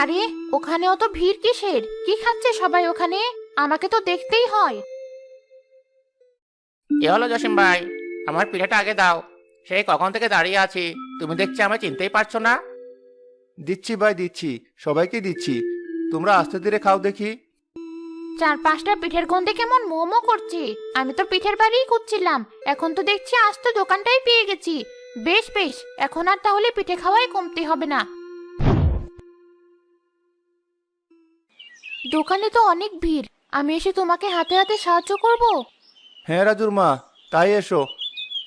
আরে, ওখানে অত ভিড় কিসের? কি খাচ্ছে সবাই ওখানে? আমাকে তো দেখতেই হয়। কি হলো জসিম ভাই? আমার পিঠাটা আগে দাও। সেই কখন থেকে দাঁড়িয়ে আছি, তুমি দেখছি আমায় চিনতেই পারছো না। দিচ্ছি ভাই দিচ্ছি, সবাইকে দিচ্ছি। তোমরা আস্তে ধীরে খাও দেখি। চার পাঁচটা পিঠের গন্ধে কেমন মোমো করছে। আমি তো পিঠের বাড়িই খুঁজছিলাম, এখন তো দেখছি আস্ত দোকানটাই পেয়ে গেছি। বেশ বেশ, এখন আর তাহলে পিঠে খাওয়াই কমতে হবে না। দোকানে তো অনেক ভিড়, আমি এসে তোমাকে হাতে হাতে সাহায্য করব। হ্যাঁ রাজুর মা, তাই এসো।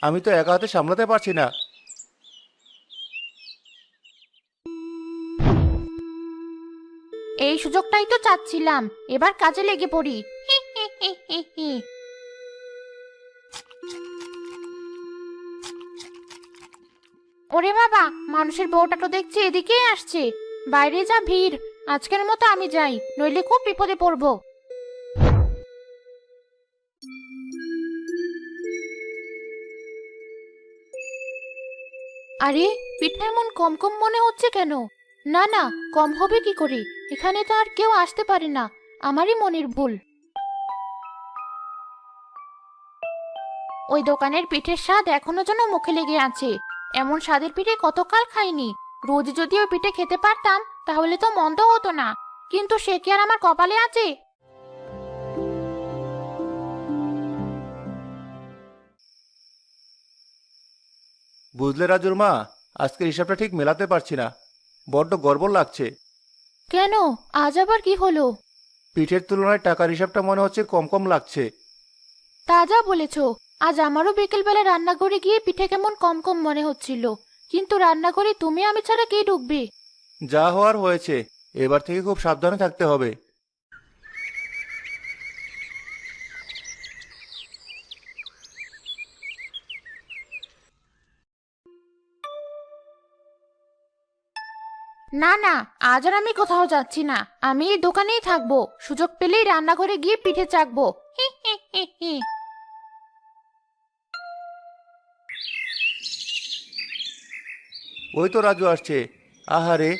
আমি তো একা হাতে সামলাতে পারছি না। এই সুযোগটাই তো চাচ্ছিলাম, এবার কাজে লেগে পড়ি। হি হি হি হি হি। ওরে বাবা, মানুষের বউটা তো দেখছি এদিকেই আসছে। বাইরে যা ভিড়, আজকের মতো আমি যাই, নইলে খুব বিপদে পড়বো। আরে, পিঠা এমন কম কম মনে হচ্ছে কেন? না না, কম হবে কি করে? এখানে তো আর কেউ আসতে পারে না, আমারই মনের ভুল। ওই দোকানের পিঠের স্বাদ এখনো যেন মুখে লেগে আছে। এমন স্বাদের পিঠে কতকাল খাইনি। রোজ যদি ওই পিঠে খেতে পারতাম তাহলে তো মন্দ হতো না, কিন্তু সে কি আর আমার কপালে আছে? বুঝলে রাজুর মা, আজকের হিসাবটা ঠিক মেলাতে পারছি না। বড্ড গড়বড় লাগছে। কেন, আজ আবার কি হলো? পিঠের তুলনায় টাকার হিসাবটা মনে হচ্ছে কম কম লাগছে। তা যা বলেছ। আজ আমারও বিকেলবেলা রান্নাঘরে গিয়ে পিঠে কেমন কম কম মনে হচ্ছিল, কিন্তু রান্নাঘরে তুমি আমি ছাড়া কে ঢুকবে? যা হওয়ার হয়েছে, এবার থেকে খুব সাবধানে থাকতে হবে। না না, আজ আর আমি কোথাও যাচ্ছি না, আমি এই দোকানেই থাকবো। সুযোগ পেলেই রান্নাঘরে গিয়ে পিঠে চাখবো। হি হি হি হি। ওই তো রাজু আসছে। আহারে,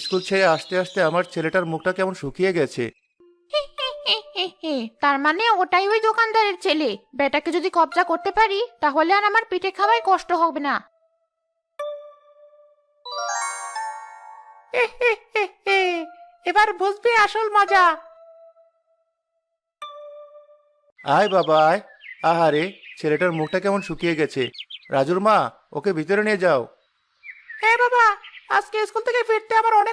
স্কুল ছেড়ে আসতে আসতে আমার ছেলেটার মুখটা কেমন শুকিয়ে গেছে। তার মানে ওটাই ওই দোকানদারের ছেলে। বেটাকে যদি কবজা করতে পারি তাহলে আর আমার পিঠে খাওয়াই কষ্ট হবে না। এবার বুঝবি আসল মজা। আয় বাবা আয়। আহারে, ছেলেটার মুখটা কেমন শুকিয়ে গেছে। রাজুর মা, ওকে ভিতরে নিয়ে যাও। হ্যাঁ বাবা, আজকে স্কুল থেকে ফিরতে আমার অনেক